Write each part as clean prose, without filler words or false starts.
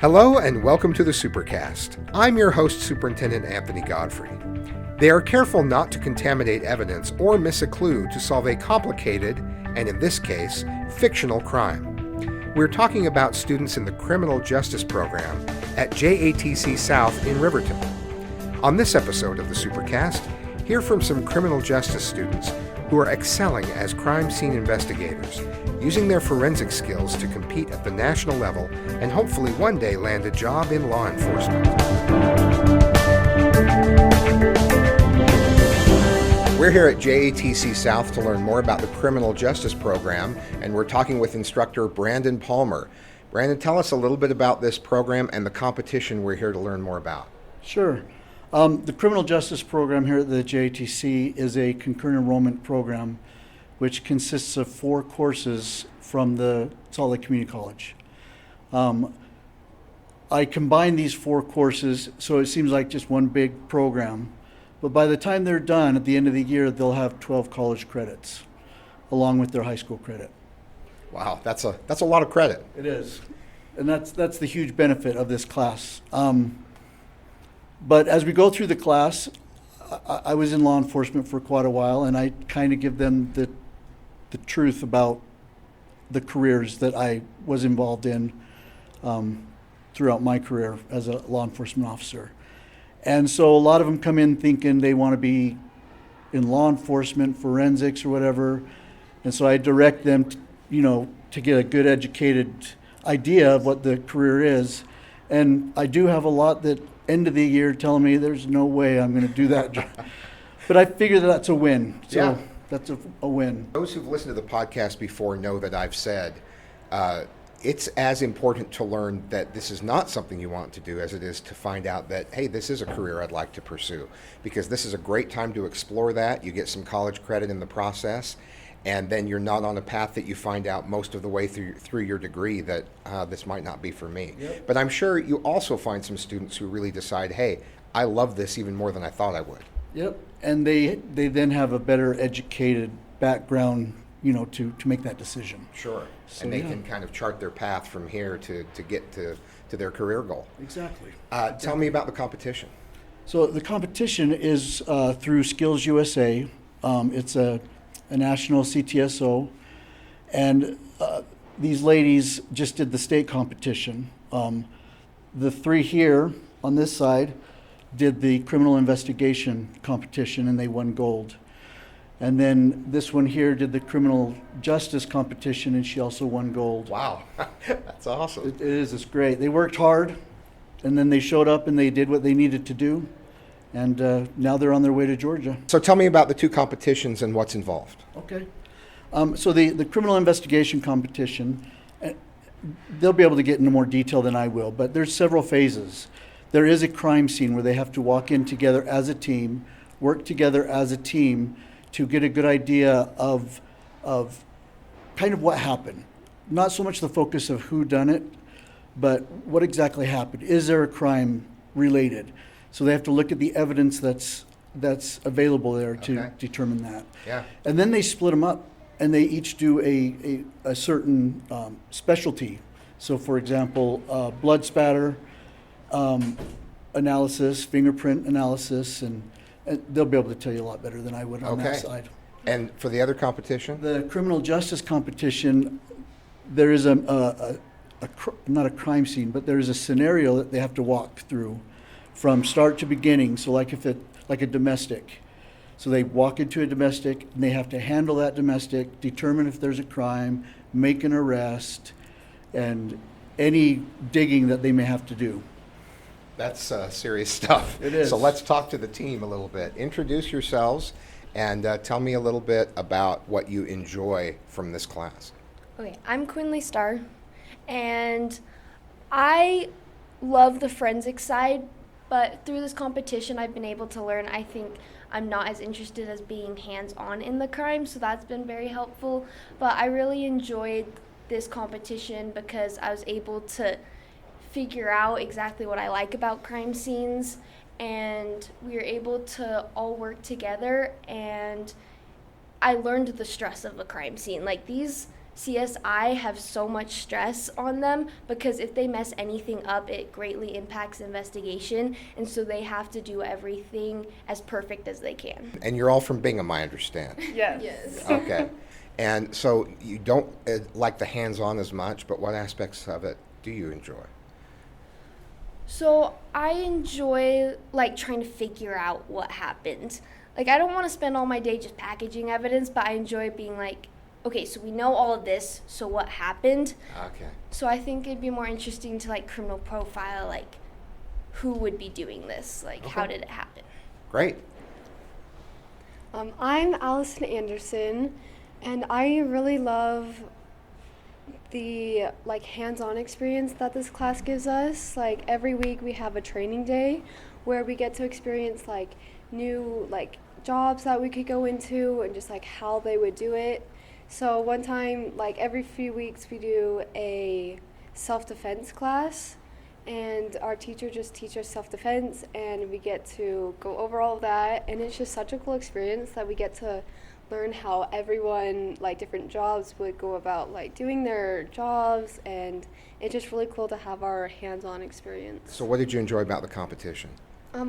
Hello and welcome to the Supercast. I'm your host, Superintendent Anthony Godfrey. They are careful not to contaminate evidence or miss a clue to solve a complicated, and in this case, fictional crime. We're talking about students in the Criminal Justice Program at JATC South in Riverton. On this episode of the Supercast, hear from some criminal justice students who are excelling as crime scene investigators, using their forensic skills to compete at the national level and hopefully one day land a job in law enforcement. We're here at JATC South to learn more about the Criminal Justice Program, and we're talking with instructor Brandon Palmer. Brandon, tell us a little bit about this program and the competition we're here to learn more about. Sure. The Criminal Justice Program here at the JATC is a concurrent enrollment program which consists of 4 courses from the Salt Lake Community College. I combine these 4 courses so it seems like just one big program, but by the time they're done at the end of the year, they'll have 12 college credits along with their high school credit. Wow, that's a lot of credit. It is, and that's the huge benefit of this class. But as we go through the class, I was in law enforcement for quite a while, and I kind of give them the truth about the careers that I was involved in throughout my career as a law enforcement officer. And so a lot of them come in thinking they want to be in law enforcement, forensics, or whatever. And so I direct them, to get a good educated idea of what the career is. And I do have a lot that end of the year telling me there's no way I'm going to do that job. But I figure that's a win. So yeah. That's a win. Those who've listened to the podcast before know that I've said it's as important to learn that this is not something you want to do as it is to find out that, hey, this is a career I'd like to pursue, because this is a great time to explore that. You get some college credit in the process, and then you're not on a path that you find out most of the way through your degree that this might not be for me. Yep. But I'm sure you also find some students who really decide, hey, I love this even more than I thought I would. Yep, and they then have a better educated background, to make that decision. Sure, so, and they can kind of chart their path from here to get to their career goal. Exactly. Tell me about the competition. So the competition is through Skills USA. It's a national CTSO, and these ladies just did the state competition. The 3 here on this side did the criminal investigation competition, and they won gold. And then this one here did the criminal justice competition, and she also won gold. Wow, that's awesome. It is, it's great. They worked hard, and then they showed up and they did what they needed to do. And now they're on their way to Georgia. So tell me about the 2 competitions and what's involved. Okay. So the criminal investigation competition, they'll be able to get into more detail than I will, but there's several phases. There is a crime scene where they have to walk in together as a team, work together as a team to get a good idea of kind of what happened. Not so much the focus of who done it, but what exactly happened. Is there a crime related? So they have to look at the evidence that's available there to determine that. Yeah. And then they split them up, and they each do a certain specialty. So, for example, blood spatter analysis, fingerprint analysis, and they'll be able to tell you a lot better than I would on that side. And for the other competition? The criminal justice competition, there is not a crime scene, but there is a scenario that they have to walk through from start to beginning. So like a domestic. So they walk into a domestic and they have to handle that domestic, determine if there's a crime, make an arrest, and any digging that they may have to do. That's serious stuff. It is. So let's talk to the team a little bit. Introduce yourselves and tell me a little bit about what you enjoy from this class. Okay, I'm Quinley Starr, and I love the forensic side, but through this competition I've been able to learn, I think I'm not as interested as being hands-on in the crime, so that's been very helpful. But I really enjoyed this competition because I was able to figure out exactly what I like about crime scenes, and we were able to all work together, and I learned the stress of a crime scene. Like, these CSI have so much stress on them because if they mess anything up, it greatly impacts the investigation, and so they have to do everything as perfect as they can. And you're all from Bingham, I understand. Yes. Okay. And so you don't like the hands-on as much, but what aspects of it do you enjoy? So I enjoy like trying to figure out what happened. Like I don't want to spend all my day just packaging evidence, but I enjoy being like, okay, so we know all of this, so what happened? Okay. So I think it'd be more interesting to like criminal profile like who would be doing this, like how did it happen? Great. I'm Allison Anderson, and I really love the like hands-on experience that this class gives us. Like every week we have a training day where we get to experience like new like jobs that we could go into and just like how they would do it. So one time, like every few weeks, we do a self-defense class, and our teacher just teaches self-defense, and we get to go over all of that, and it's just such a cool experience that we get to learn how everyone, like different jobs, would go about like doing their jobs, and it's just really cool to have our hands-on experience. So what did you enjoy about the competition?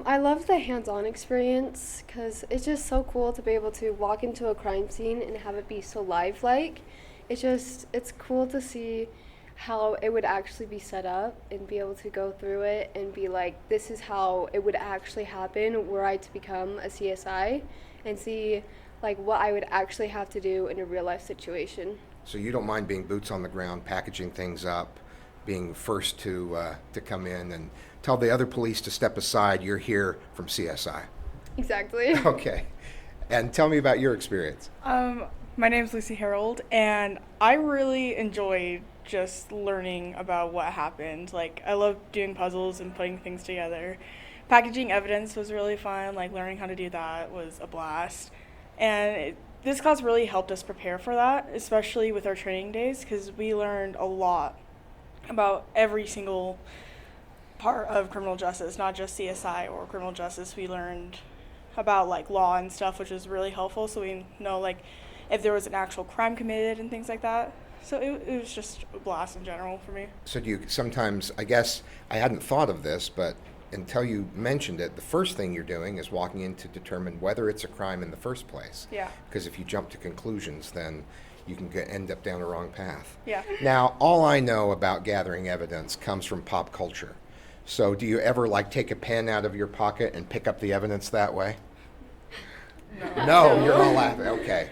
I love the hands-on experience because it's just so cool to be able to walk into a crime scene and have it be so lifelike. It's cool to see how it would actually be set up and be able to go through it and be like, this is how it would actually happen were I to become a CSI, and see like what I would actually have to do in a real life situation. So you don't mind being boots on the ground, packaging things up, being first to come in and tell the other police to step aside. You're here from CSI. Exactly. Okay. And tell me about your experience. My name's Lucy Harold, and I really enjoyed just learning about what happened. Like, I love doing puzzles and putting things together. Packaging evidence was really fun. Like, learning how to do that was a blast. And this class really helped us prepare for that, especially with our training days, because we learned a lot about every single part of criminal justice, not just CSI or criminal justice. We learned about like law and stuff, which was really helpful, so we know like if there was an actual crime committed and things like that. So it was just a blast in general for me. So do you sometimes, I guess I hadn't thought of this, but until you mentioned it, the first thing you're doing is walking in to determine whether it's a crime in the first place. Yeah. Because if you jump to conclusions, then you can end up down the wrong path. Yeah. Now, all I know about gathering evidence comes from pop culture. So do you ever like take a pen out of your pocket and pick up the evidence that way? No, you're all laughing. Okay.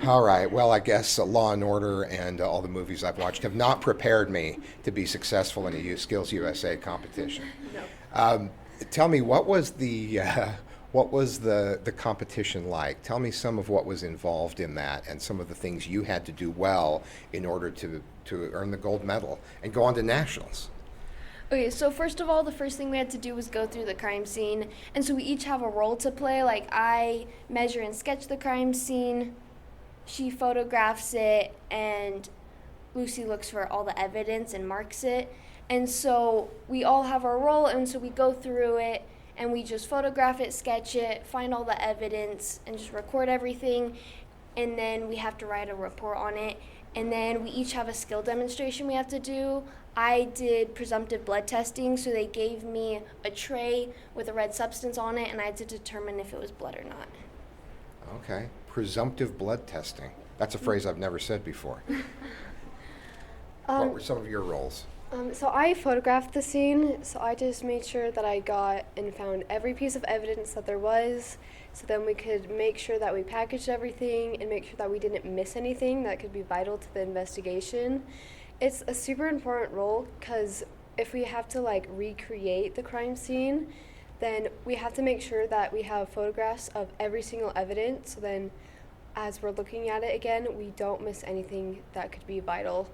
All right. Well, I guess Law and Order and all the movies I've watched have not prepared me to be successful in a Skills USA competition. No. Tell me, what was the competition like? Tell me some of what was involved in that and some of the things you had to do well in order to earn the gold medal and go on to nationals. Okay, so first of all, the first thing we had to do was go through the crime scene. And so we each have a role to play. Like, I measure and sketch the crime scene, she photographs it, and Lucy looks for all the evidence and marks it. And so we all have our role, and so we go through it, and we just photograph it, sketch it, find all the evidence, and just record everything. And then we have to write a report on it. And then we each have a skill demonstration we have to do. I did presumptive blood testing, so they gave me a tray with a red substance on it, and I had to determine if it was blood or not. Okay. Presumptive blood testing. That's a phrase I've never said before. What were some of your roles? So I photographed the scene, so I just made sure that I got and found every piece of evidence that there was, so then we could make sure that we packaged everything and make sure that we didn't miss anything that could be vital to the investigation. It's a super important role because if we have to like recreate the crime scene, then we have to make sure that we have photographs of every single evidence, so then as we're looking at it again, we don't miss anything that could be vital.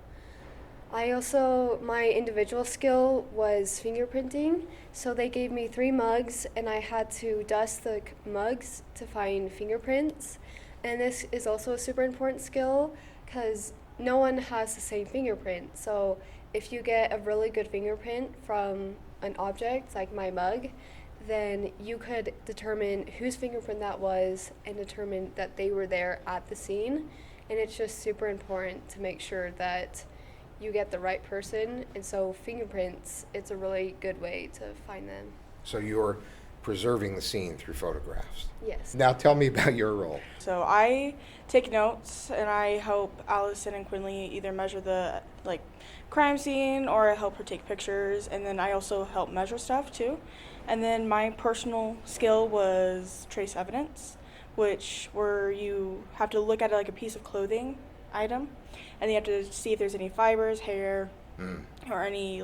My individual skill was fingerprinting, so they gave me 3 mugs and I had to dust the mugs to find fingerprints. And this is also a super important skill because no one has the same fingerprint. So if you get a really good fingerprint from an object like my mug, then you could determine whose fingerprint that was and determine that they were there at the scene. and it's just super important to make sure that you get the right person. And so fingerprints, it's a really good way to find them. So you're preserving the scene through photographs. Yes. Now tell me about your role. So I take notes and I help Allison and Quinley either measure the crime scene or I help her take pictures, and then I also help measure stuff too. And then my personal skill was trace evidence, where you have to look at it like a piece of clothing item, and you have to see if there's any fibers, hair, or any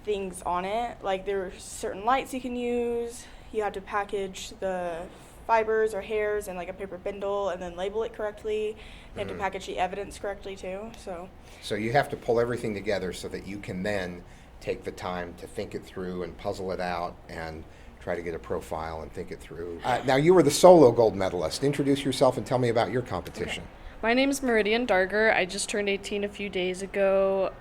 things on it. Like there are certain lights you can use. You have to package the fibers or hairs in a paper bindle and then label it correctly. You have to package the evidence correctly too. So you have to pull everything together so that you can then take the time to think it through and puzzle it out and try to get a profile and think it through. Now you were the solo gold medalist. Introduce yourself and tell me about your competition. Okay. My name is Meridian Darger. I just turned 18 a few days ago.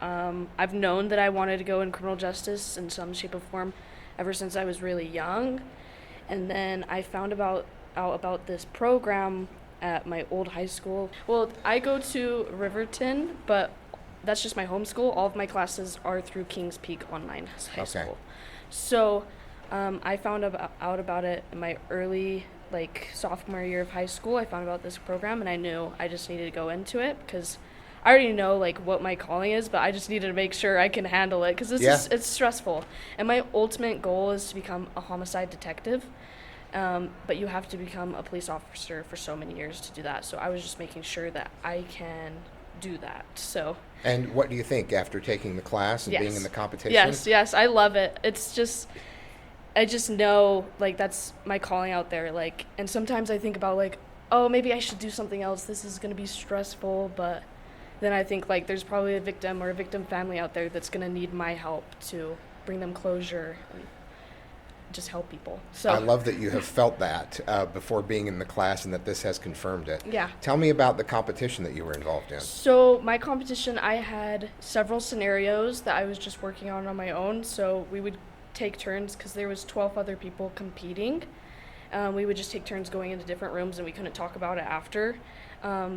I've known that I wanted to go in criminal justice in some shape or form ever since I was really young. And then I found out about this program at my old high school. Well, I go to Riverton, but that's just my home school. All of my classes are through Kings Peak Online High School. So I found out about it in my early sophomore year of high school. I found about this program and I knew I just needed to go into it because I already know what my calling is, but I just needed to make sure I can handle it because it's stressful. And my ultimate goal is to become a homicide detective. But you have to become a police officer for so many years to do that. So I was just making sure that I can do that. So. And what do you think after taking the class and being in the competition? Yes, I love it. It's just, I just know that's my calling out there. And sometimes I think about oh, maybe I should do something else. This is going to be stressful. But then I think there's probably a victim or a victim family out there that's going to need my help to bring them closure and just help people. So I love that you have felt that before being in the class and that this has confirmed it. Yeah. Tell me about the competition that you were involved in. So my competition, I had several scenarios that I was just working on my own. So we would take turns because there was 12 other people competing. We would just take turns going into different rooms and we couldn't talk about it after.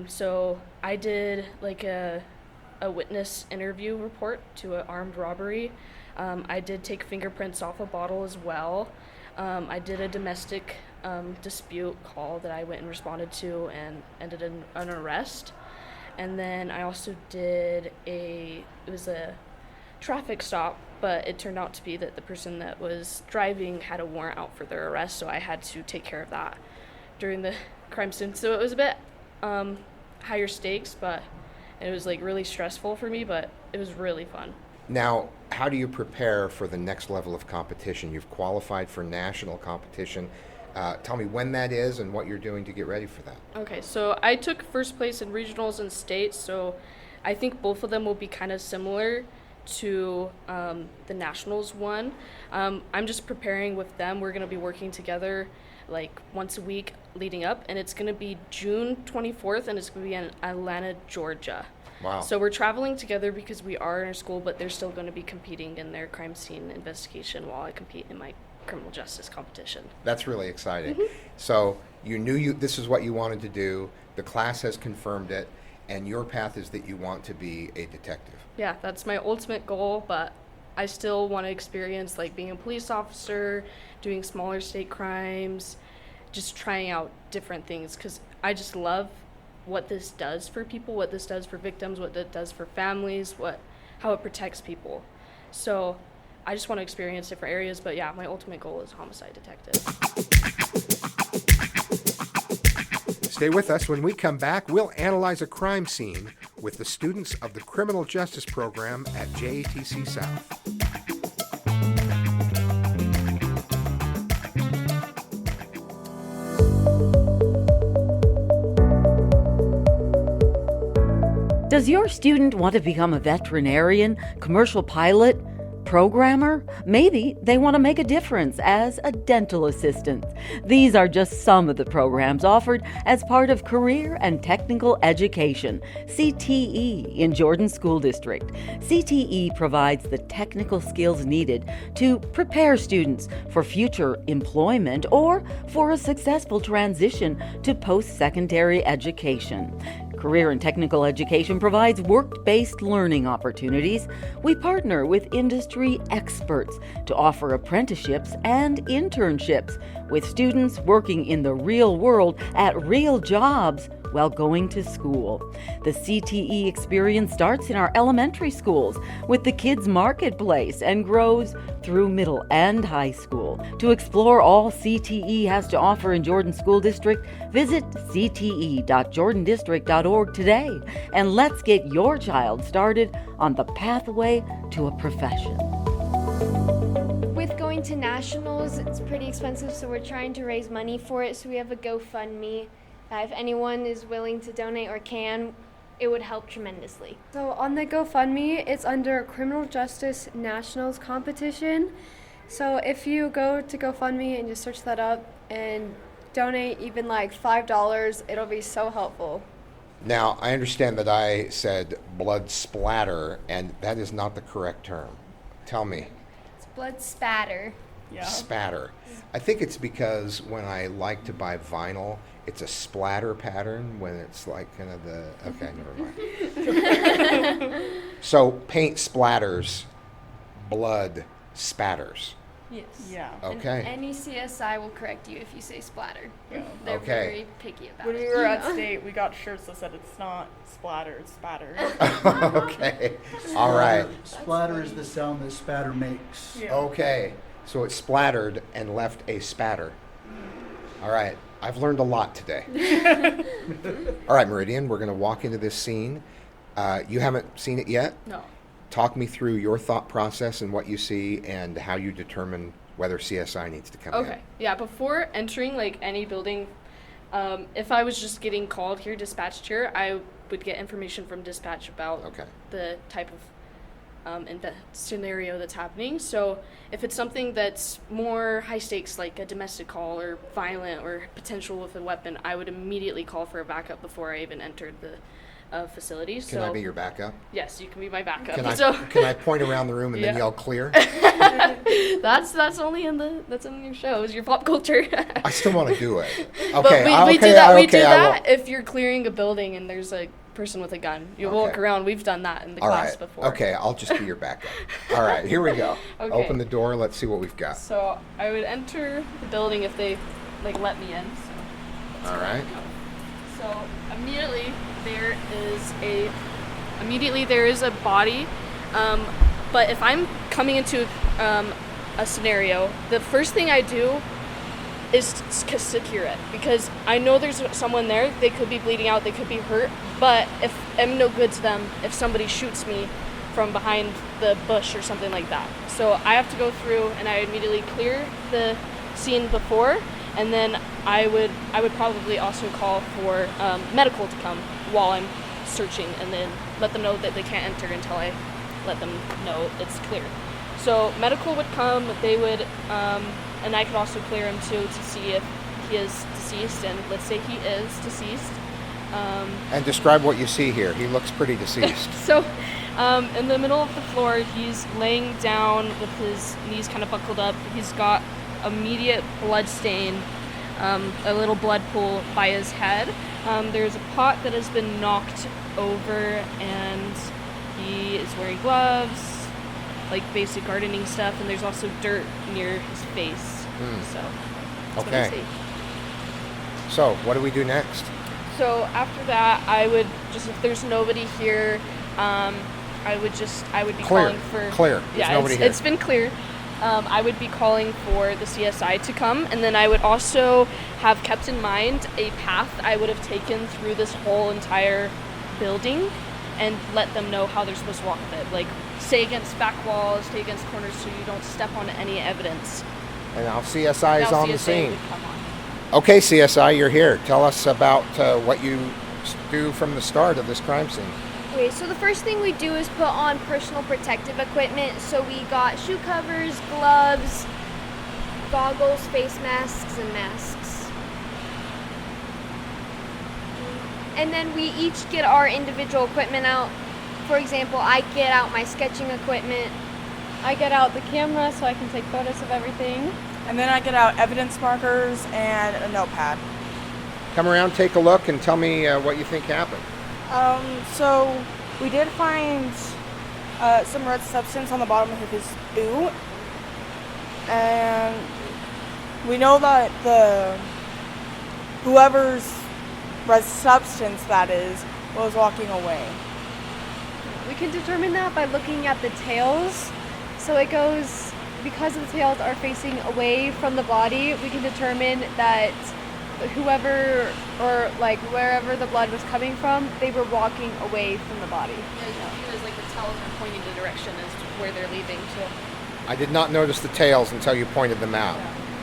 So I did a witness interview report to an armed robbery. I did take fingerprints off a bottle as well. I did a domestic dispute call that I went and responded to and ended in an arrest. And then I also did it was a traffic stop, but it turned out to be that the person that was driving had a warrant out for their arrest, so I had to take care of that during the crime scene. So it was a bit higher stakes, but it was really stressful for me, but it was really fun. Now, how do you prepare for the next level of competition? You've qualified for national competition. Tell me when that is and what you're doing to get ready for that. Okay, so I took first place in regionals and states, so I think both of them will be kind of similar to the nationals one. I'm just preparing with them. We're going to be working together once a week leading up, and it's going to be June 24th, and it's going to be in Atlanta, Georgia. Wow. So we're traveling together because we are in our school, but they're still going to be competing in their crime scene investigation while I compete in my criminal justice competition. That's really exciting. Mm-hmm. So you knew this is what you wanted to do. The class has confirmed it, and your path is that you want to be a detective. Yeah, that's my ultimate goal, but I still want to experience being a police officer, doing smaller state crimes, just trying out different things because I just love what this does for people, what this does for victims, what it does for families, how it protects people. So I just want to experience different areas, but yeah, my ultimate goal is homicide detective. Stay with us. When we come back, we'll analyze a crime scene with the students of the Criminal Justice Program at JATC South. Does your student want to become a veterinarian, commercial pilot, programmer? Maybe they want to make a difference as a dental assistant. These are just some of the programs offered as part of Career and Technical Education, CTE, in Jordan School District. CTE provides the technical skills needed to prepare students for future employment or for a successful transition to post-secondary education. Career and Technical Education provides work-based learning opportunities. We partner with industry experts to offer apprenticeships and internships with students working in the real world at real jobs while going to school. The CTE experience starts in our elementary schools with the Kids Marketplace and grows through middle and high school. To explore all CTE has to offer in Jordan School District, visit cte.jordandistrict.org today, and let's get your child started on the pathway to a profession. With going to nationals, it's pretty expensive, so we're trying to raise money for it. So we have a GoFundMe. If anyone is willing to donate or can, it would help tremendously. So on the GoFundMe, it's under Criminal Justice Nationals Competition. So if you go to GoFundMe and just search that up and donate even like $5, it'll be so helpful. Now, I understand that I said blood splatter, and that is not the correct term. Tell me. It's blood spatter. Yeah. Spatter. I think it's because when I like to buy vinyl, it's a splatter pattern when it's like kind of the, okay, never mind. So paint splatters, blood spatters. Yes. Yeah. Okay. And any CSI will correct you if you say splatter. Yeah. They're Okay. very picky about When it. we were at state, we got shirts that said it's not splatter, it's spatter. Okay. All right. Splatter is the sound that spatter makes. Yeah. Okay. So it splattered and left a spatter. All right. I've learned a lot today. All right, Meridian, we're going to walk into this scene. You haven't seen it yet? No. Talk me through your thought process and what you see and how you determine whether CSI needs to come in. Okay. Yeah, before entering like any building, if I was just getting called here, dispatched here, I would get information from dispatch about Okay. the type of scenario that's happening. So if it's something that's more high stakes, like a domestic call or violent or potential with a weapon, I would immediately call for a backup before I even entered the facility. Can So I be your backup? yes, you can be my backup. Can I, So can I point around the room and then Yeah. yell clear? that's only in your shows, your pop culture. I still want to do it. Okay. But we okay, do that. We okay, do I that will. if you're clearing a building and there's a person with a gun. You walk Okay. around. We've done that in the All class right. before. Okay, I'll just be your backup. All right, here we go. Okay. Open the door. Let's see what we've got. So I would enter the building if they like let me in. So All right. So immediately there is a body, but if I'm coming into a scenario, the first thing I do is to secure it, because I know there's someone there. They could be bleeding out, they could be hurt, but if I'm no good to them, if somebody shoots me from behind the bush or something like that. So I have to go through and I immediately clear the scene before, and then I would probably also call for medical to come while I'm searching, and then let them know that they can't enter until I let them know it's clear. So medical would come, they would, and I could also clear him too to see if he is deceased, and let's say he is deceased. And describe what you see here. He looks pretty deceased. So in the middle of the floor, he's laying down with his knees kind of buckled up. He's got immediate blood stain, a little blood pool by his head. There's a pot that has been knocked over, and he is wearing gloves, like basic gardening stuff, and there's also dirt near his face. So that's what I Okay. see. So, what do we do next? So after that, I would just, if there's nobody here, I would be Clear. calling for Clear. There's Yeah, nobody it's, here. it's been clear. I would be calling for the CSI to come, and then I would also have kept in mind a path I would have taken through this whole entire building, and let them know how they're supposed to walk with it. Like, stay against back walls, stay against corners, so you don't step on any evidence. And now CSI is Now on the CSI scene. would come on. Okay, CSI, you're here. Tell us about what you do from the start of this crime scene. Okay, so the first thing we do is put on personal protective equipment. So we got shoe covers, gloves, goggles, face masks, and masks. And then we each get our individual equipment out. For example, I get out my sketching equipment. I get out the camera so I can take photos of everything. And then I get out evidence markers and a notepad. Come around, take a look, and tell me what you think happened. So we did find some red substance on the bottom of his boot, and we know that whoever's red substance that is was walking away. We can determine that by looking at the tails. So it goes, because the tails are facing away from the body, we can determine that whoever or like wherever the blood was coming from, they were walking away from the body. Yeah, because like the tails are pointing the direction as to where they're leaving to. I did not notice the tails until you pointed them out.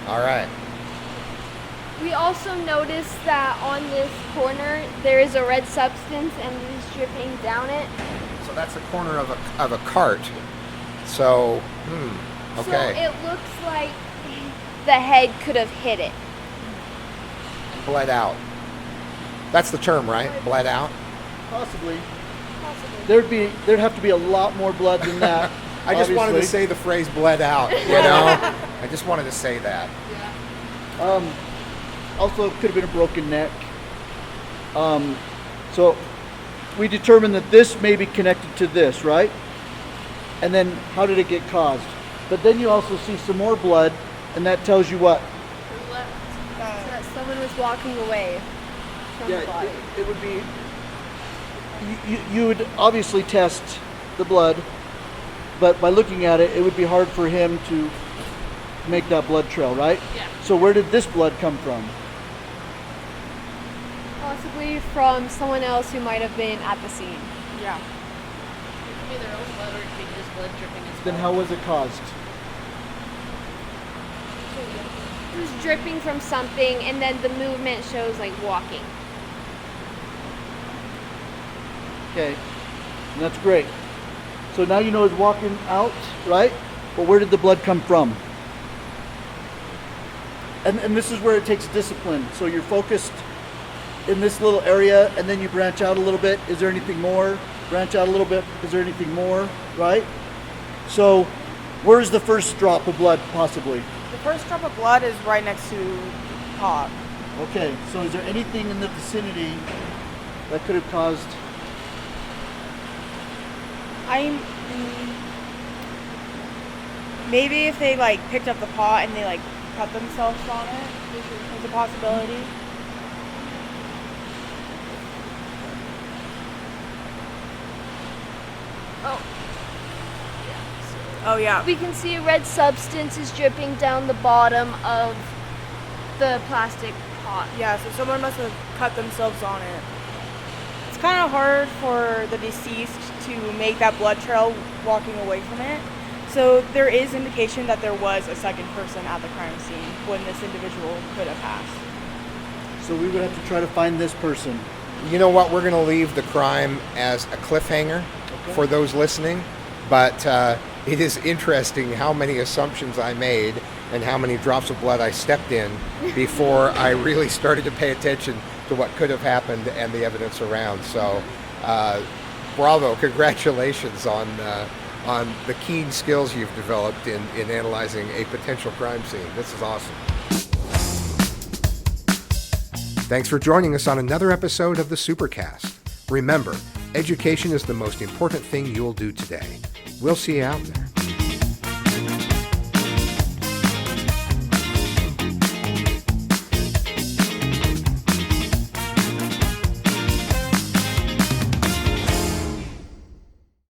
All right. We also noticed that on this corner there is a red substance and it is dripping down it. So that's the corner of a cart. So, okay. So it looks like the head could have hit it. Bled out. That's the term, right? Bled out? Possibly. There'd have to be a lot more blood than that. I just wanted to obviously. say the phrase bled out, you know? I just wanted to say that. Also, could have been a broken neck. So we determined that this may be connected to this, right? And then how did it get caused? But then you also see some more blood, and that tells you what? That someone was walking away from the body. It would be. You would obviously test the blood, but by looking at it, it would be hard for him to make that blood trail, right? Yeah. So where did this blood come from? Possibly from someone else who might have been at the scene. Yeah. It could be their own blood or it could be his blood dripping as well. Then how was it caused? It was dripping from something and then the movement shows like walking. Okay, and that's great. So now you know it's walking out, right? But where did the blood come from? And this is where it takes discipline. So you're focused in this little area, and then you branch out a little bit. Is there anything more? Branch out a little bit. Is there anything more? Right? So where's the first drop of blood, possibly? The first drop of blood is right next to Pop. Okay, so is there anything in the vicinity that could have caused... Maybe if they like picked up the paw and they like cut themselves on it, there's a possibility. Oh yeah. We can see a red substance is dripping down the bottom of the plastic pot. Yeah, so someone must have cut themselves on it. It's kind of hard for the deceased to make that blood trail walking away from it. So there is indication that there was a second person at the crime scene when this individual could have passed. So we would have to try to find this person. You know what? We're going to leave the crime as a cliffhanger for those listening, but it is interesting how many assumptions I made and how many drops of blood I stepped in before I really started to pay attention to what could have happened and the evidence around. So, bravo, congratulations on the keen skills you've developed in analyzing a potential crime scene. This is awesome. Thanks for joining us on another episode of the Supercast. Remember, education is the most important thing you'll do today. We'll see you out there.